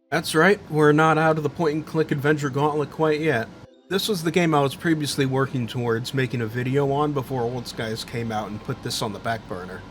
That's right, we're not out of the point-and-click adventure gauntlet quite yet. This was the game I was previously working towards making a video on before Old Skies came out and put this on the back burner.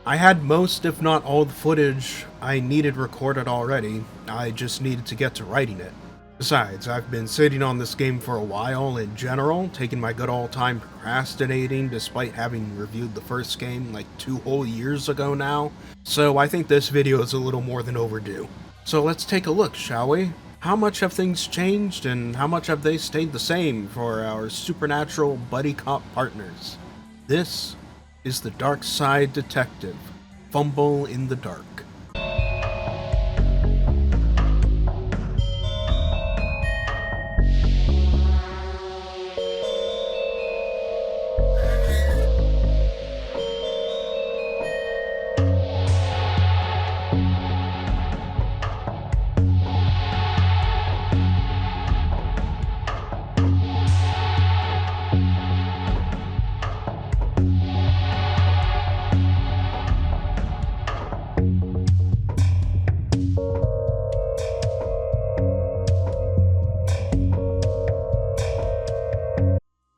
I had most, if not all, the footage I needed recorded already, I just needed to get to writing it. Besides, I've been sitting on this game for a while in general, taking my good old time procrastinating despite having reviewed the first game like 2 whole years ago now, so I think this video is a little more than overdue. So let's take a look, shall we? How much have things changed and how much have they stayed the same for our supernatural buddy cop partners? This is the Darkside detective, Fumble in the Dark.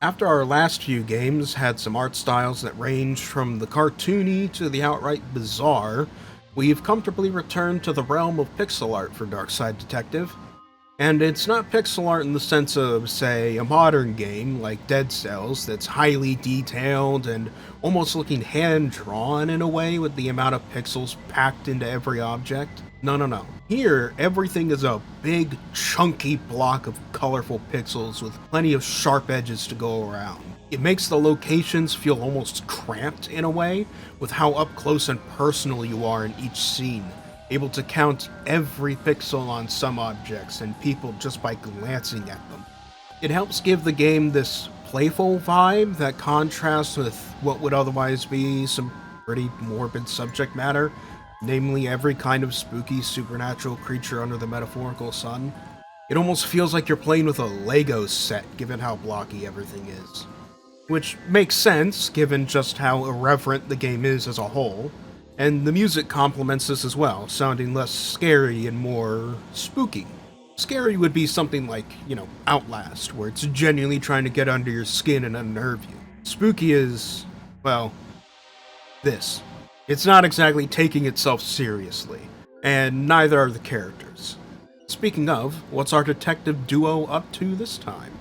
After our last few games had some art styles that ranged from the cartoony to the outright bizarre, we've comfortably returned to the realm of pixel art for Darkside Detective. And it's not pixel art in the sense of, say, a modern game like Dead Cells that's highly detailed and almost looking hand-drawn in a way with the amount of pixels packed into every object. No. Here, everything is a big, chunky block of colorful pixels with plenty of sharp edges to go around. It makes the locations feel almost cramped in a way, with how up close and personal you are in each scene, able to count every pixel on some objects and people just by glancing at them. It helps give the game this playful vibe that contrasts with what would otherwise be some pretty morbid subject matter, namely every kind of spooky supernatural creature under the metaphorical sun. It almost feels like you're playing with a Lego set given how blocky everything is. Which makes sense given just how irreverent the game is as a whole, and the music complements this as well, sounding less scary and more spooky. Scary would be something like, Outlast, where it's genuinely trying to get under your skin and unnerve you. Spooky is, well, this. It's not exactly taking itself seriously, and neither are the characters. Speaking of, what's our detective duo up to this time?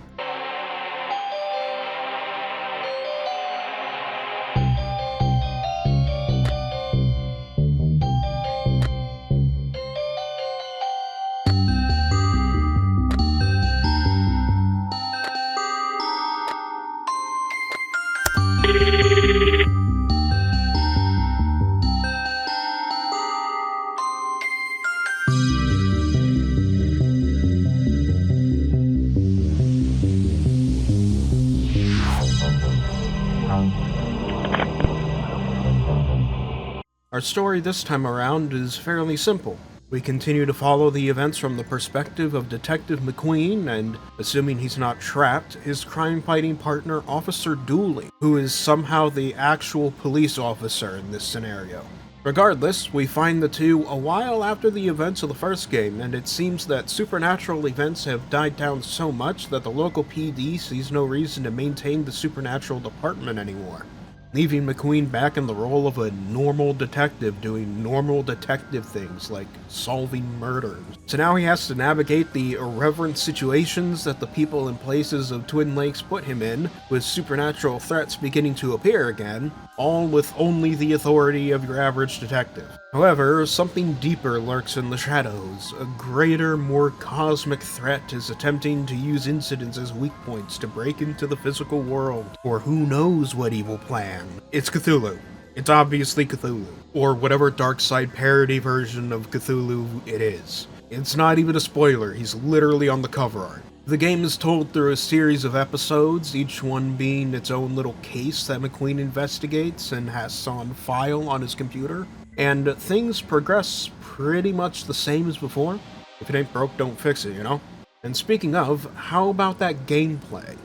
Our story this time around is fairly simple. We continue to follow the events from the perspective of Detective McQueen and, assuming he's not trapped, his crime-fighting partner Officer Dooley, who is somehow the actual police officer in this scenario. Regardless, we find the two a while after the events of the first game, and it seems that supernatural events have died down so much that the local PD sees no reason to maintain the supernatural department anymore, leaving McQueen back in the role of a normal detective doing normal detective things like solving murders. So now he has to navigate the irreverent situations that the people and places of Twin Lakes put him in, with supernatural threats beginning to appear again, all with only the authority of your average detective. However, something deeper lurks in the shadows. A greater, more cosmic threat is attempting to use incidents as weak points to break into the physical world, or who knows what evil plan. It's Cthulhu. It's obviously Cthulhu, or whatever Darkside parody version of Cthulhu it is. It's not even a spoiler, he's literally on the cover art. The game is told through a series of episodes, each one being its own little case that McQueen investigates and has on file on his computer. And things progress pretty much the same as before. If it ain't broke, don't fix it, you know? And speaking of, how about that gameplay?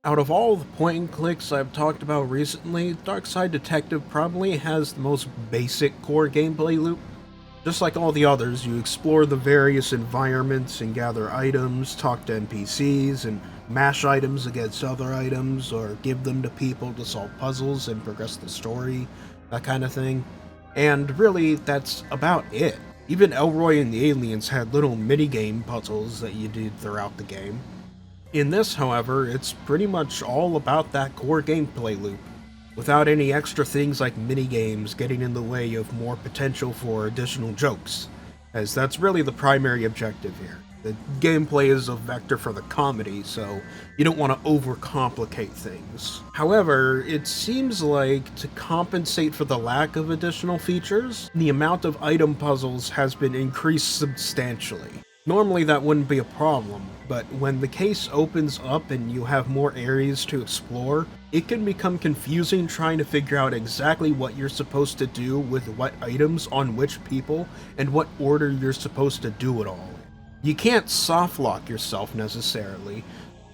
Out of all the point and clicks I've talked about recently, Darkside Detective probably has the most basic core gameplay loop. Just like all the others, you explore the various environments and gather items, talk to NPCs, and mash items against other items, or give them to people to solve puzzles and progress the story, that kind of thing. And really, that's about it. Even Elroy and the aliens had little minigame puzzles that you did throughout the game. In this, however, it's pretty much all about that core gameplay loop, without any extra things like minigames getting in the way of more potential for additional jokes, as that's really the primary objective here. The gameplay is a vector for the comedy, so you don't want to overcomplicate things. However, it seems like to compensate for the lack of additional features, the amount of item puzzles has been increased substantially. Normally that wouldn't be a problem, but when the case opens up and you have more areas to explore, it can become confusing trying to figure out exactly what you're supposed to do with what items on which people and what order you're supposed to do it all. You can't softlock yourself necessarily,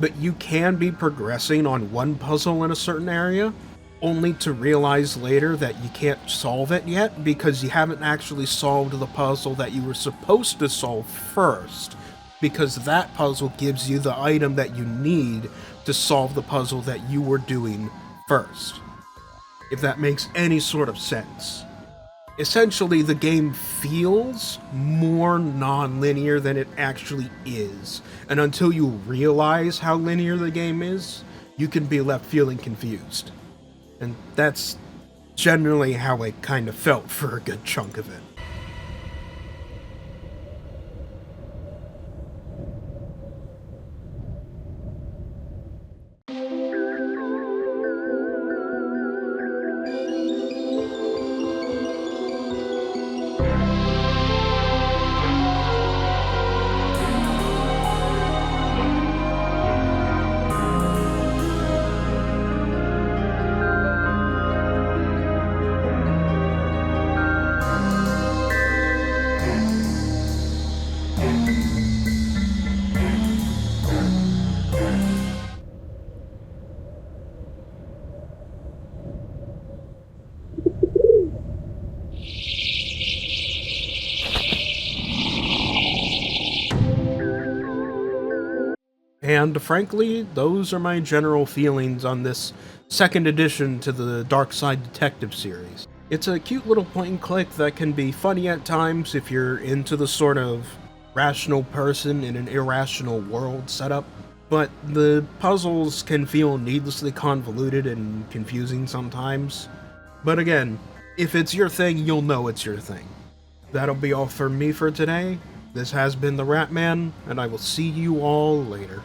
but you can be progressing on one puzzle in a certain area, only to realize later that you can't solve it yet because you haven't actually solved the puzzle that you were supposed to solve first, because that puzzle gives you the item that you need to solve the puzzle that you were doing first. If that makes any sort of sense. Essentially, the game feels more non-linear than it actually is, and until you realize how linear the game is, you can be left feeling confused. And that's generally how it kind of felt for a good chunk of it. And frankly, those are my general feelings on this second edition to the Darkside Detective series. It's a cute little point and click that can be funny at times if you're into the sort of rational person in an irrational world setup, but the puzzles can feel needlessly convoluted and confusing sometimes. But again, if it's your thing, you'll know it's your thing. That'll be all for me for today. This has been TheRatMan, and I will see you all later.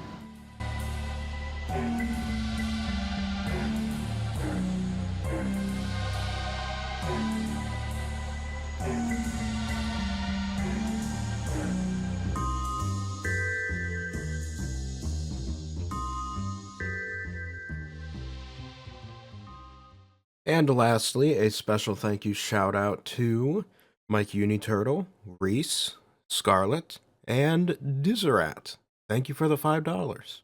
And lastly, a special thank you shout out to Mike Uniturtle, Reese, Scarlet, and Dizerat. Thank you for the $5.